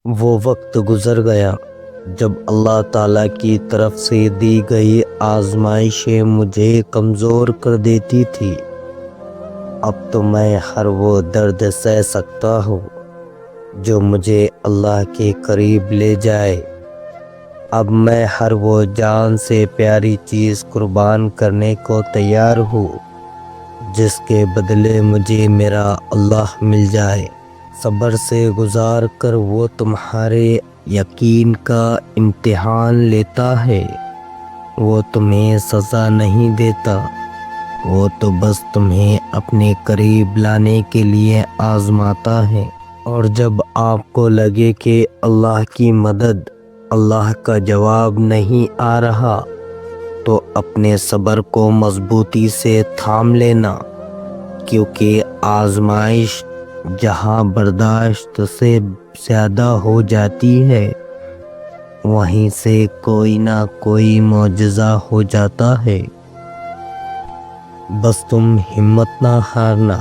وہ وقت گزر گیا جب اللہ تعالیٰ کی طرف سے دی گئی آزمائشیں مجھے کمزور کر دیتی تھی۔ اب تو میں ہر وہ درد سہ سکتا ہوں جو مجھے اللہ کے قریب لے جائے۔ اب میں ہر وہ جان سے پیاری چیز قربان کرنے کو تیار ہوں جس کے بدلے مجھے میرا اللہ مل جائے۔ صبر سے گزار کر وہ تمہارے یقین کا امتحان لیتا ہے۔ وہ تمہیں سزا نہیں دیتا، وہ تو بس تمہیں اپنے قریب لانے کے لیے آزماتا ہے۔ اور جب آپ کو لگے کہ اللہ کی مدد، اللہ کا جواب نہیں آ رہا، تو اپنے صبر کو مضبوطی سے تھام لینا، کیونکہ آزمائش جہاں برداشت سے زیادہ ہو جاتی ہے وہیں سے کوئی نہ کوئی معجزہ ہو جاتا ہے۔ بس تم ہمت نہ ہارنا،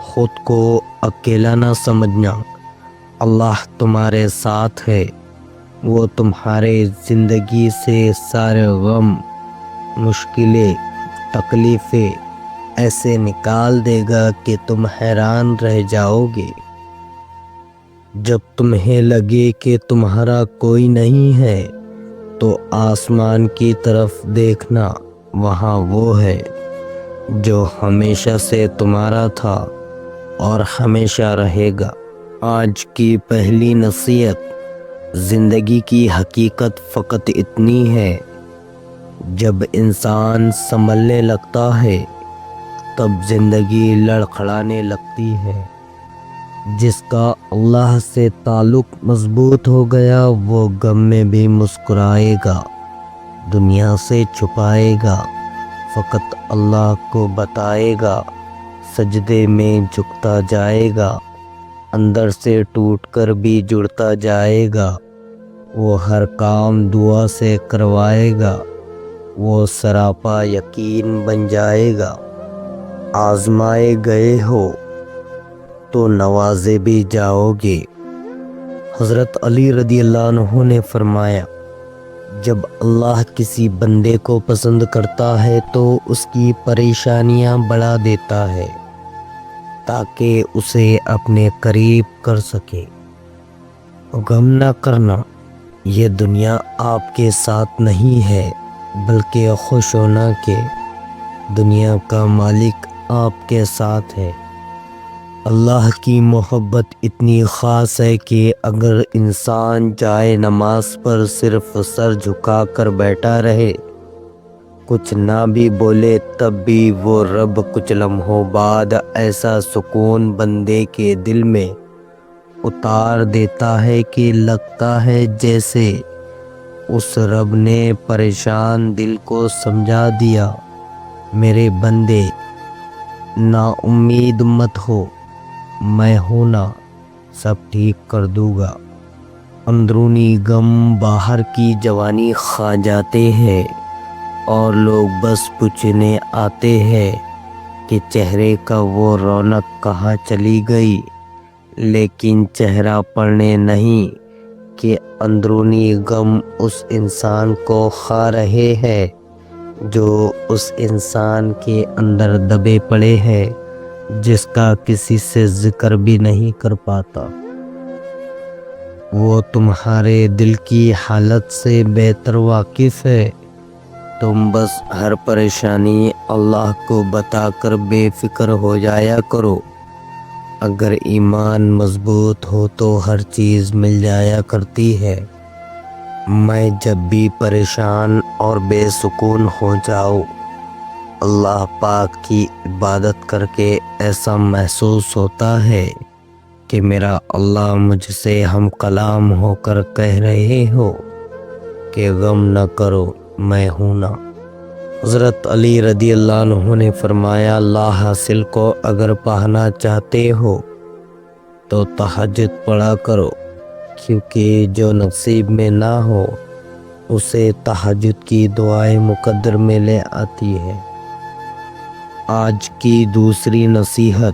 خود کو اکیلا نہ سمجھنا، اللہ تمہارے ساتھ ہے۔ وہ تمہارے زندگی سے سارے غم، مشکلیں، تکلیفیں ایسے نکال دے گا کہ تم حیران رہ جاؤ گے۔ جب تمہیں لگے کہ تمہارا کوئی نہیں ہے تو آسمان کی طرف دیکھنا، وہاں وہ ہے جو ہمیشہ سے تمہارا تھا اور ہمیشہ رہے گا۔ آج کی پہلی نصیحت، زندگی کی حقیقت فقط اتنی ہے، جب انسان سنبھلنے لگتا ہے تب زندگی لڑکھڑانے لگتی ہے۔ جس کا اللہ سے تعلق مضبوط ہو گیا وہ غم میں بھی مسکرائے گا، دنیا سے چھپائے گا، فقط اللہ کو بتائے گا، سجدے میں جھکتا جائے گا، اندر سے ٹوٹ کر بھی جڑتا جائے گا۔ وہ ہر کام دعا سے کروائے گا، وہ سراپا یقین بن جائے گا۔ آزمائے گئے ہو تو نوازے بھی جاؤ گے۔ حضرت علی رضی اللہ عنہ نے فرمایا، جب اللہ کسی بندے کو پسند کرتا ہے تو اس کی پریشانیاں بڑھا دیتا ہے تاکہ اسے اپنے قریب کر سکے۔ غم نہ کرنا، یہ دنیا آپ کے ساتھ نہیں ہے، بلکہ خوش ہونا کہ دنیا کا مالک آپ کے ساتھ ہے۔ اللہ کی محبت اتنی خاص ہے کہ اگر انسان جائے نماز پر صرف سر جھکا کر بیٹھا رہے، کچھ نہ بھی بولے، تب بھی وہ رب کچھ لمحوں بعد ایسا سکون بندے کے دل میں اتار دیتا ہے کہ لگتا ہے جیسے اس رب نے پریشان دل کو سمجھا دیا، میرے بندے نا امید مت ہو، میں ہوں نا، سب ٹھیک کر دوں گا۔ اندرونی غم باہر کی جوانی کھا جاتے ہیں اور لوگ بس پوچھنے آتے ہیں کہ چہرے کا وہ رونق کہاں چلی گئی، لیکن چہرہ پڑھنے نہیں کہ اندرونی غم اس انسان کو کھا رہے ہیں جو اس انسان کے اندر دبے پڑے ہیں، جس کا کسی سے ذکر بھی نہیں کر پاتا۔ وہ تمہارے دل کی حالت سے بہتر واقف ہے۔ تم بس ہر پریشانی اللہ کو بتا کر بے فکر ہو جایا کرو۔ اگر ایمان مضبوط ہو تو ہر چیز مل جایا کرتی ہے۔ میں جب بھی پریشان اور بے سکون ہو جاؤں، اللہ پاک کی عبادت کر کے ایسا محسوس ہوتا ہے کہ میرا اللہ مجھ سے ہم کلام ہو کر کہہ رہے ہو کہ غم نہ کرو، میں ہوں نا۔ حضرت علی رضی اللہ عنہ نے فرمایا، اللہ حاصل کو اگر پانا چاہتے ہو تو تہجد پڑھا کرو، کیونکہ جو نصیب میں نہ ہو اسے تہجد کی دعائیں مقدر میں لے آتی ہے۔ آج کی دوسری نصیحت،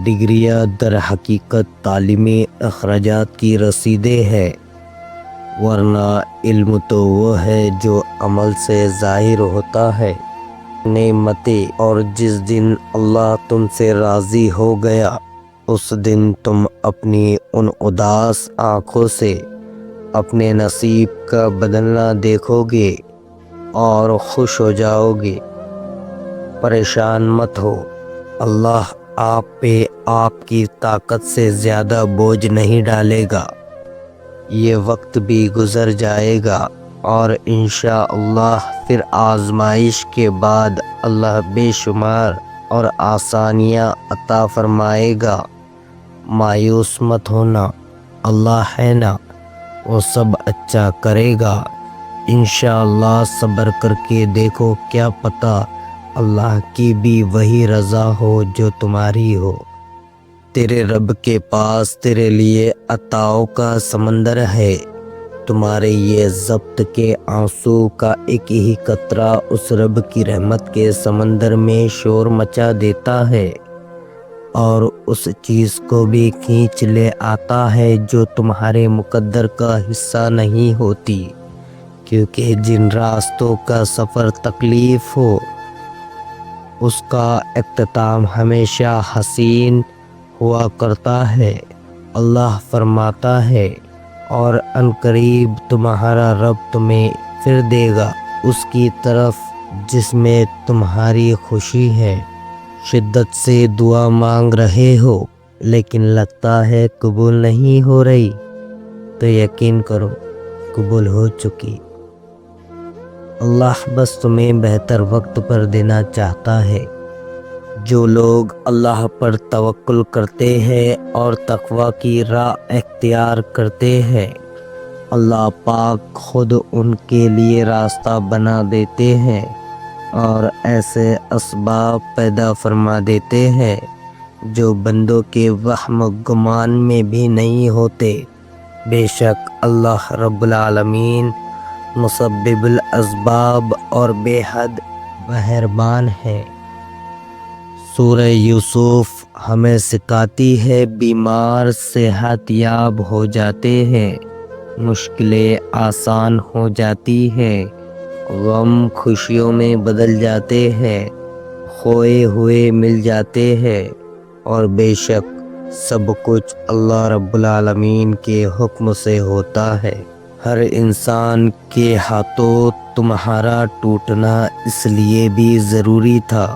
ڈگریاں در حقیقت تعلیمی اخراجات کی رسیدیں ہے، ورنہ علم تو وہ ہے جو عمل سے ظاہر ہوتا ہے۔ نعمتیں، اور جس دن اللہ تم سے راضی ہو گیا اس دن تم اپنی ان اداس آنکھوں سے اپنے نصیب کا بدلنا دیکھو گے اور خوش ہو جاؤ گے۔ پریشان مت ہو، اللہ آپ پہ آپ کی طاقت سے زیادہ بوجھ نہیں ڈالے گا۔ یہ وقت بھی گزر جائے گا اور انشاءاللہ پھر آزمائش کے بعد اللہ بے شمار اور آسانیاں عطا فرمائے گا۔ مایوس مت ہونا، اللہ ہے نا، وہ سب اچھا کرے گا۔ انشاءاللہ صبر کر کے دیکھو، کیا پتہ اللہ کی بھی وہی رضا ہو جو تمہاری ہو۔ تیرے رب کے پاس تیرے لیے عطاؤں کا سمندر ہے۔ تمہارے یہ ضبط کے آنسو کا ایک ہی قطرہ اس رب کی رحمت کے سمندر میں شور مچا دیتا ہے اور اس چیز کو بھی کھینچ لے آتا ہے جو تمہارے مقدر کا حصہ نہیں ہوتی، کیونکہ جن راستوں کا سفر تکلیف ہو اس کا اختتام ہمیشہ حسین ہوا کرتا ہے۔ اللہ فرماتا ہے، اور عنقریب تمہارا رب تمہیں پھر دے گا اس کی طرف جس میں تمہاری خوشی ہے۔ شدت سے دعا مانگ رہے ہو لیکن لگتا ہے قبول نہیں ہو رہی، تو یقین کرو قبول ہو چکی۔ اللہ بس تمہیں بہتر وقت پر دینا چاہتا ہے۔ جو لوگ اللہ پر توکل کرتے ہیں اور تقوی کی راہ اختیار کرتے ہیں، اللہ پاک خود ان کے لیے راستہ بنا دیتے ہیں اور ایسے اسباب پیدا فرما دیتے ہیں جو بندوں کے وہم و گمان میں بھی نہیں ہوتے۔ بے شک اللہ رب العالمین مسبب الاسباب اور بے حد مہربان ہے۔ سورہ یوسف ہمیں سکھاتی ہے بیمار صحت یاب ہو جاتے ہیں، مشکلیں آسان ہو جاتی ہیں، غم خوشیوں میں بدل جاتے ہیں، کھوئے ہوئے مل جاتے ہیں، اور بے شک سب کچھ اللہ رب العالمین کے حکم سے ہوتا ہے۔ ہر انسان کے ہاتھوں تمہارا ٹوٹنا اس لیے بھی ضروری تھا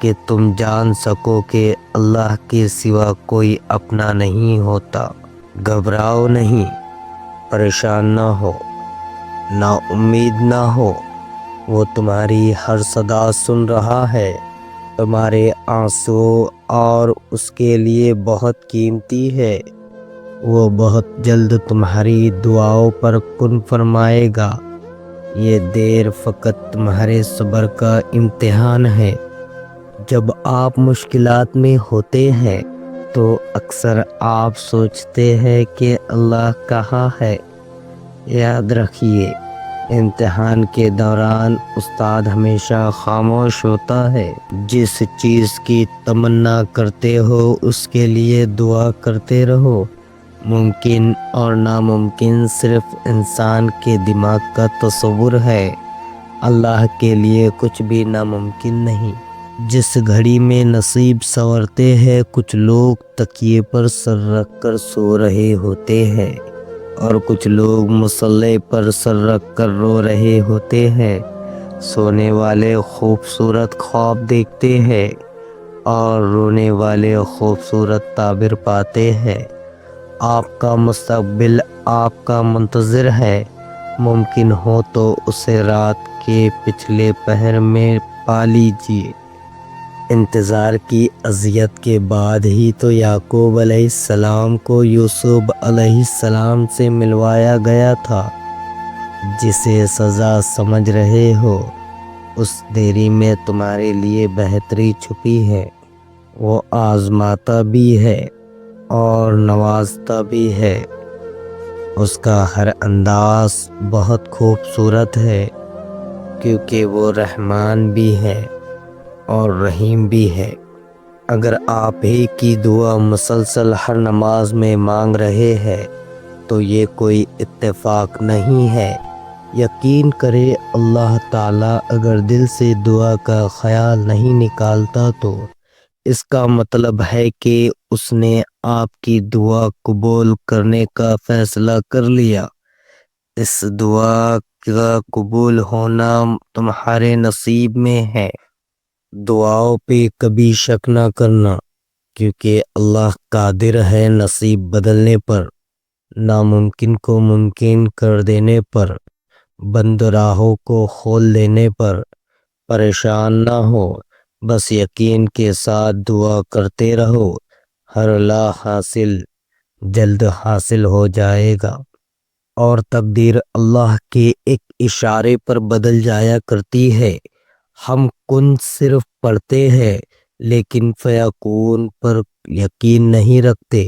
کہ تم جان سکو کہ اللہ کے سوا کوئی اپنا نہیں ہوتا۔ گھبراؤ نہیں، پریشان نہ ہو، نا امید نہ ہو، وہ تمہاری ہر صدا سن رہا ہے۔ تمہارے آنسو اور اس کے لیے بہت قیمتی ہے، وہ بہت جلد تمہاری دعاؤں پر کن فرمائے گا۔ یہ دیر فقط تمہارے صبر کا امتحان ہے۔ جب آپ مشکلات میں ہوتے ہیں تو اکثر آپ سوچتے ہیں کہ اللہ کہاں ہے۔ یاد رکھیے، امتحان کے دوران استاد ہمیشہ خاموش ہوتا ہے۔ جس چیز کی تمنا کرتے ہو اس کے لیے دعا کرتے رہو۔ ممکن اور ناممکن صرف انسان کے دماغ کا تصور ہے، اللہ کے لیے کچھ بھی ناممکن نہیں۔ جس گھڑی میں نصیب سنورتے ہیں، کچھ لوگ تکیے پر سر رکھ کر سو رہے ہوتے ہیں اور کچھ لوگ مصلے پر سر رکھ کر رو رہے ہوتے ہیں۔ سونے والے خوبصورت خواب دیکھتے ہیں اور رونے والے خوبصورت تعبیر پاتے ہیں۔ آپ کا مستقبل آپ کا منتظر ہے، ممکن ہو تو اسے رات کے پچھلے پہر میں پا لیجیے۔ انتظار کی اذیت کے بعد ہی تو یعقوب علیہ السلام کو یوسف علیہ السلام سے ملوایا گیا تھا۔ جسے سزا سمجھ رہے ہو اس دیری میں تمہارے لیے بہتری چھپی ہے۔ وہ آزماتا بھی ہے اور نوازتا بھی ہے۔ اس کا ہر انداز بہت خوبصورت ہے، کیونکہ وہ رحمان بھی ہے اور رحیم بھی ہے۔ اگر آپ ہی کی دعا مسلسل ہر نماز میں مانگ رہے ہیں تو یہ کوئی اتفاق نہیں ہے۔ یقین کرے اللہ تعالیٰ اگر دل سے دعا کا خیال نہیں نکالتا تو اس کا مطلب ہے کہ اس نے آپ کی دعا قبول کرنے کا فیصلہ کر لیا۔ اس دعا کا قبول ہونا تمہارے نصیب میں ہے۔ دعاؤں پہ کبھی شک نہ کرنا، کیونکہ اللہ قادر ہے نصیب بدلنے پر، ناممکن کو ممکن کر دینے پر، بند راہوں کو کھول دینے پر۔ پریشان نہ ہو، بس یقین کے ساتھ دعا کرتے رہو، ہر لا حاصل جلد حاصل ہو جائے گا، اور تقدیر اللہ کے ایک اشارے پر بدل جایا کرتی ہے۔ ہم کن صرف پڑھتے ہیں لیکن فیکون پر یقین نہیں رکھتے،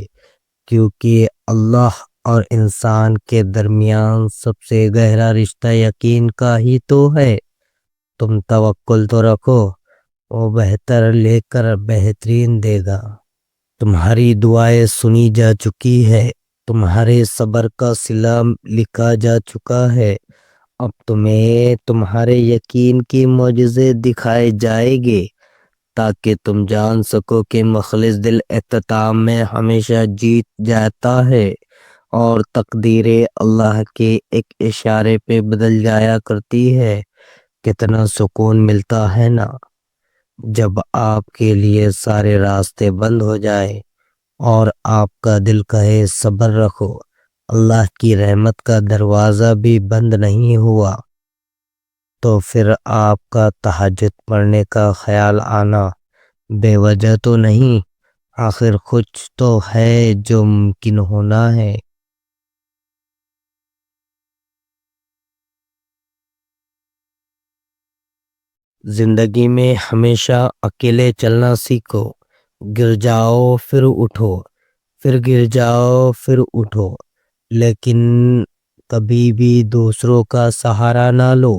کیونکہ اللہ اور انسان کے درمیان سب سے گہرا رشتہ یقین کا ہی تو ہے۔ تم توکل تو رکھو، وہ بہتر لے کر بہترین دے گا۔ تمہاری دعائیں سنی جا چکی ہے، تمہارے صبر کا صلہ لکھا جا چکا ہے۔ اب تمہیں تمہارے یقین کی معجزے دکھائے جائیں گے تاکہ تم جان سکو کہ مخلص دل اختتام میں ہمیشہ جیت جاتا ہے، اور تقدیریں اللہ کے ایک اشارے پہ بدل جایا کرتی ہے۔ کتنا سکون ملتا ہے نا جب آپ کے لیے سارے راستے بند ہو جائے اور آپ کا دل کہے صبر رکھو، اللہ کی رحمت کا دروازہ بھی بند نہیں ہوا، تو پھر آپ کا تہجد پڑھنے کا خیال آنا بے وجہ تو نہیں۔ آخر کچھ تو ہے جو ممکن ہونا ہے۔ زندگی میں ہمیشہ اکیلے چلنا سیکھو، گر جاؤ پھر اٹھو، پھر گر جاؤ پھر اٹھو، لیکن کبھی بھی دوسروں کا سہارا نہ لو۔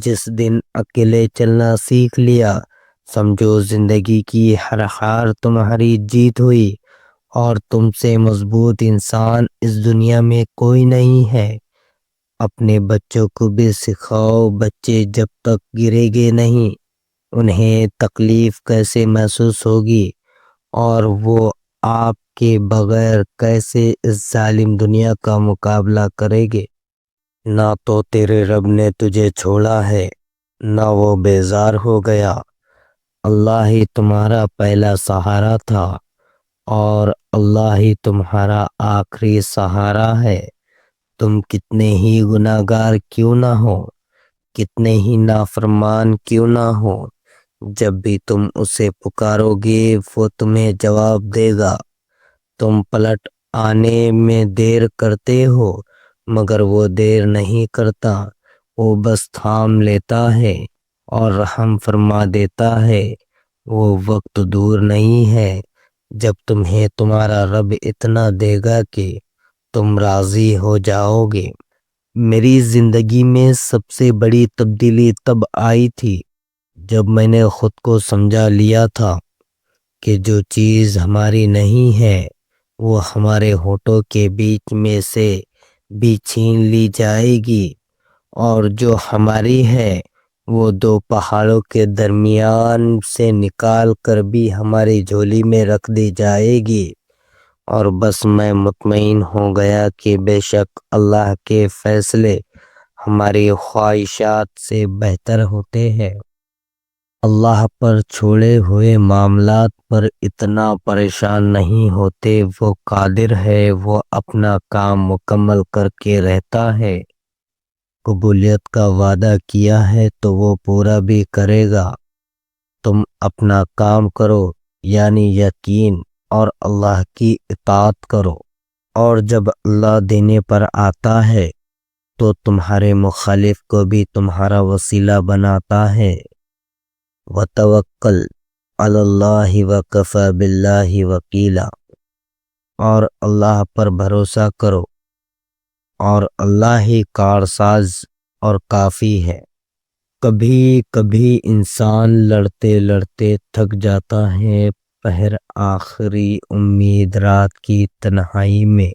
جس دن اکیلے چلنا سیکھ لیا، سمجھو زندگی کی ہر ہار تمہاری جیت ہوئی، اور تم سے مضبوط انسان اس دنیا میں کوئی نہیں ہے۔ اپنے بچوں کو بھی سکھاؤ، بچے جب تک گریں گے نہیں انہیں تکلیف کیسے محسوس ہوگی، اور وہ آپ کے بغیر کیسے اس ظالم دنیا کا مقابلہ کریں گے۔ نہ تو تیرے رب نے تجھے چھوڑا ہے، نہ وہ بیزار ہو گیا۔ اللہ ہی تمہارا پہلا سہارا تھا، اور اللہ ہی تمہارا آخری سہارا ہے۔ تم کتنے ہی گناہگار کیوں نہ ہو، کتنے ہی نافرمان کیوں نہ ہو، جب بھی تم اسے پکارو گے وہ تمہیں جواب دے گا۔ تم پلٹ آنے میں دیر کرتے ہو مگر وہ دیر نہیں کرتا، وہ بس تھام لیتا ہے اور رحم فرما دیتا ہے۔ وہ وقت دور نہیں ہے جب تمہیں تمہارا رب اتنا دے گا کہ تم راضی ہو جاؤ گے۔ میری زندگی میں سب سے بڑی تبدیلی تب آئی تھی جب میں نے خود کو سمجھا لیا تھا کہ جو چیز ہماری نہیں ہے وہ ہمارے ہونٹوں کے بیچ میں سے بھی چھین لی جائے گی، اور جو ہماری ہے وہ دو پہاڑوں کے درمیان سے نکال کر بھی ہماری جھولی میں رکھ دی جائے گی۔ اور بس میں مطمئن ہو گیا کہ بے شک اللہ کے فیصلے ہماری خواہشات سے بہتر ہوتے ہیں۔ اللہ پر چھوڑے ہوئے معاملات پر اتنا پریشان نہیں ہوتے، وہ قادر ہے، وہ اپنا کام مکمل کر کے رہتا ہے۔ قبولیت کا وعدہ کیا ہے تو وہ پورا بھی کرے گا۔ تم اپنا کام کرو، یعنی یقین اور اللہ کی اطاعت کرو، اور جب اللہ دینے پر آتا ہے تو تمہارے مخالف کو بھی تمہارا وسیلہ بناتا ہے۔ وتوکل علی اللہ وکفی باللہ وکیلا، اور اللہ پر بھروسہ کرو، اور اللہ ہی کارساز اور کافی ہے۔ کبھی کبھی انسان لڑتے لڑتے تھک جاتا ہے، پھر آخری امید رات کی تنہائی میں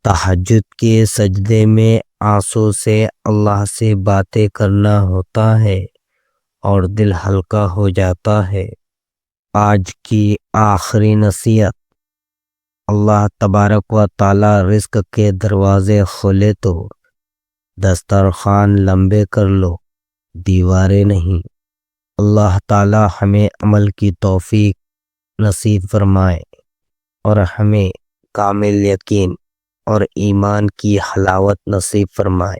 تہجد کے سجدے میں آنسوں سے اللہ سے باتیں کرنا ہوتا ہے اور دل ہلکا ہو جاتا ہے۔ آج کی آخری نصیحت: اللہ تبارک و تعالی رزق کے دروازے کھولے تو دسترخوان لمبے کر لو، دیواریں نہیں۔ اللہ تعالی ہمیں عمل کی توفیق نصیب فرمائے اور ہمیں کامل یقین اور ایمان کی حلاوت نصیب فرمائے۔